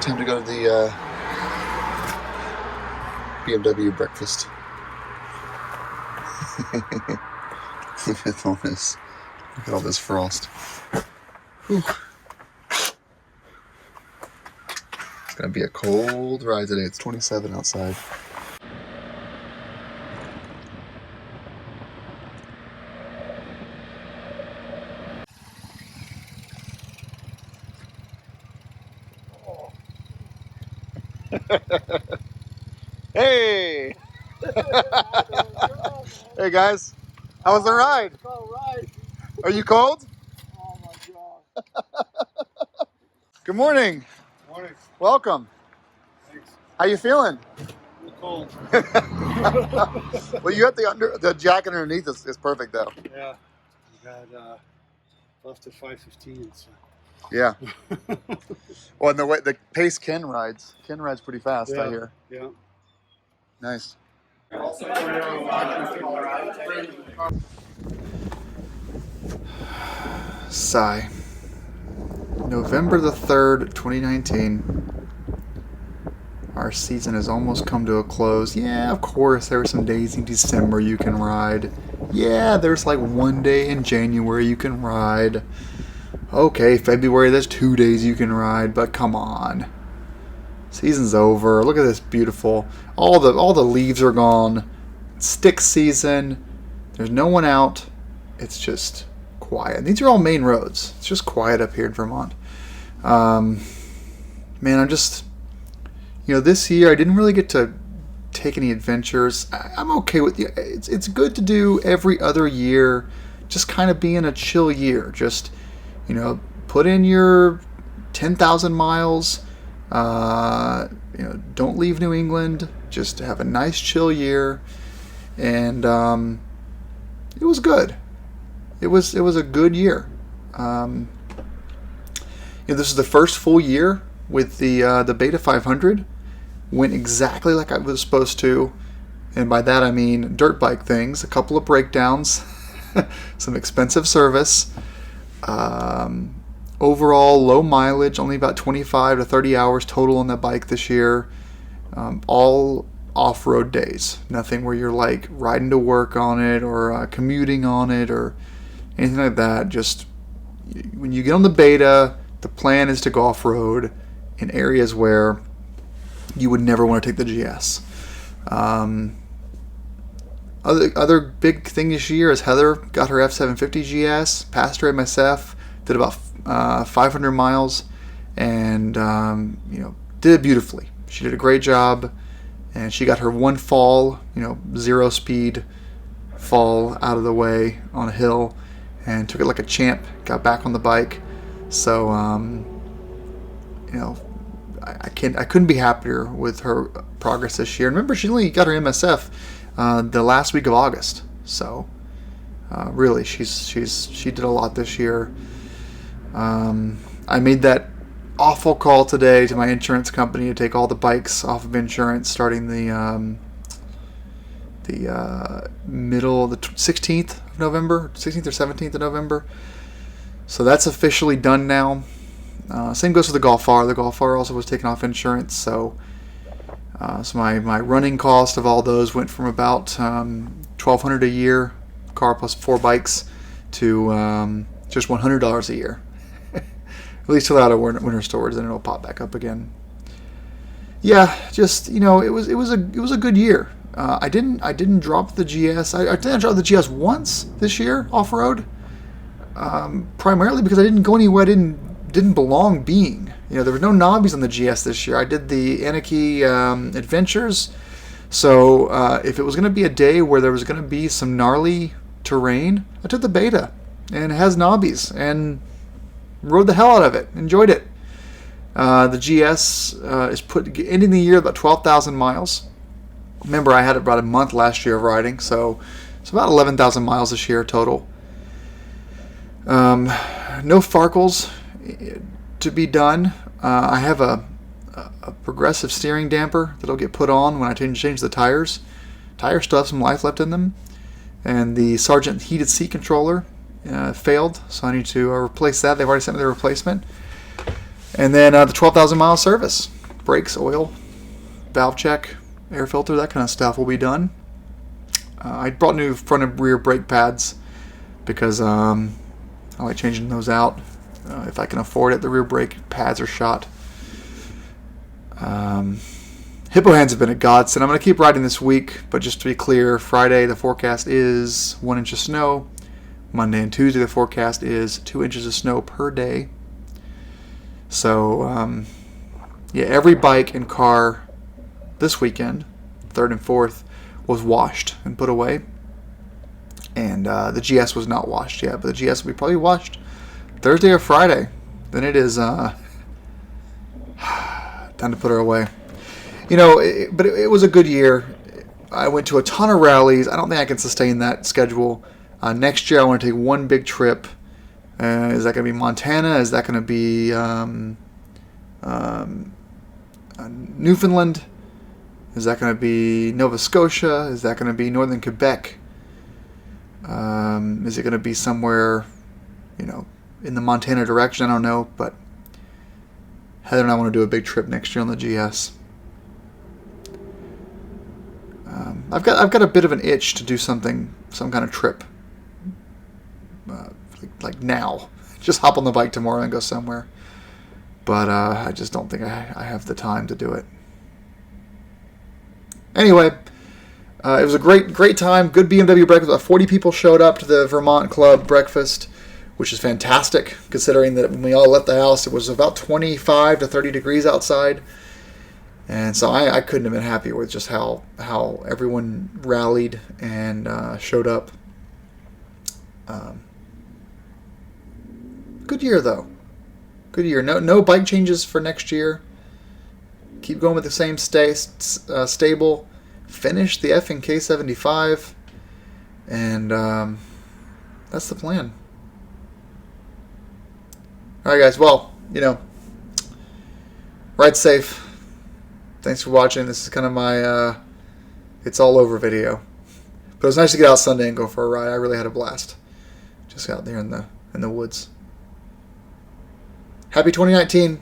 Time to go to the BMW breakfast. Look at all this. Look at all this frost. Whew. It's gonna be a cold ride today. It's 27 outside. Hey! Hey guys, how was the ride? All right. Are you cold? Oh my God. Good morning. Morning. Welcome. Thanks. How you feeling? Cold. Well, you got the jacket underneath is perfect though. Yeah. We got left at 5:15. So. Yeah. Well, and the pace Ken rides pretty fast. Yeah. I hear. Yeah. Nice. Sigh. November the 3rd, 2019. Our season has almost come to a close. Yeah, of course, there are some days in December you can ride. Yeah, there's like one day in January you can ride. Okay, February, there's 2 days you can ride, but come on. Season's over. Look at this beautiful. All the leaves are gone. Stick season. There's no one out. It's just quiet. These are all main roads. It's just quiet up here in Vermont. Man, I'm just, this year I didn't really get to take any adventures. I'm okay with it. It's good to do every other year. Just kind of be in a chill year. Just, put in your 10,000 miles. Don't leave New England. Just have a nice chill year, and it was good. It was a good year. This is the first full year with the Beta 500. Went exactly like I was supposed to, and by that I mean dirt bike things, a couple of breakdowns, some expensive service. Overall low mileage, only about 25 to 30 hours total on the bike this year. All off-road days. Nothing where you're like riding to work on it or commuting on it or anything like that. Just when you get on the Beta, the plan is to go off-road in areas where you would never want to take the GS. Other big thing this year is Heather got her F750 GS, passed her MSF, did about 500 miles, and did it beautifully. She did a great job, and she got her one fall, 0 speed fall out of the way on a hill, and took it like a champ. Got back on the bike, so I couldn't be happier with her progress this year. Remember, she only got her MSF the last week of August, so really, she did a lot this year. I made that awful call today to my insurance company to take all the bikes off of insurance starting the middle, the 16th of November, 16th or 17th of November. So that's officially done now. Same goes for the Golf R. The Golf R also was taken off insurance, so my running cost of all those went from about $1,200 a year, car plus 4 bikes, to just $100 a year. At least till out of winter storage, then it'll pop back up again. Yeah, just it was a good year. I didn't drop the GS. I didn't drop the GS once this year off road. Primarily because I didn't go anywhere I didn't belong being. There were no knobbies on the GS this year. I did the Anarchy Adventures. So if it was going to be a day where there was going to be some gnarly terrain, I took the Beta, and it has knobbies, and rode the hell out of it. Enjoyed it. The GS is ending the year about 12,000 miles. Remember, I had about a month last year of riding, so it's about 11,000 miles this year total. No Farkles to be done. I have a progressive steering damper that'll get put on when I change the tires. Tires still have some life left in them. And the Sargent heated seat controller failed, so I need to replace that. They've already sent me the replacement. And then the 12,000 mile service, brakes, oil, valve check, air filter, that kind of stuff will be done. I brought new front and rear brake pads because I like changing those out if I can afford it. The rear brake pads are shot. Hippo hands have been a godsend. I'm going to keep riding this week, but just to be clear, Friday the forecast is 1 inch of snow. Monday and Tuesday the forecast is 2 inches of snow per day. So, yeah, every bike and car this weekend, 3rd and 4th, was washed and put away. And the GS was not washed yet, but the GS will be probably washed Thursday or Friday. Then it is time to put her away. You know, it was a good year. I went to a ton of rallies. I don't think I can sustain that schedule. Next year I want to take one big trip. Is that going to be Montana? Is that going to be Newfoundland? Is that going to be Nova Scotia? Is that going to be northern Quebec? Is it going to be somewhere, you know, in the Montana direction? I don't know, but Heather and I want to do a big trip next year on the GS. I've got a bit of an itch to do some kind of trip, like now. Just hop on the bike tomorrow and go somewhere. But I just don't think I have the time to do it. Anyway, it was a great time. Good BMW breakfast. About 40 people showed up to the Vermont Club breakfast, which is fantastic, considering that when we all left the house, it was about 25 to 30 degrees outside. And so I couldn't have been happier with just how everyone rallied and showed up. Good year, though. Good year. No bike changes for next year. Keep going with the same stable. Finish the F and K75. And that's the plan. All right, guys. Well, you know, ride safe. Thanks for watching. This is kind of my it's all over video. But it was nice to get out Sunday and go for a ride. I really had a blast. Just out there in the woods. Happy 2019.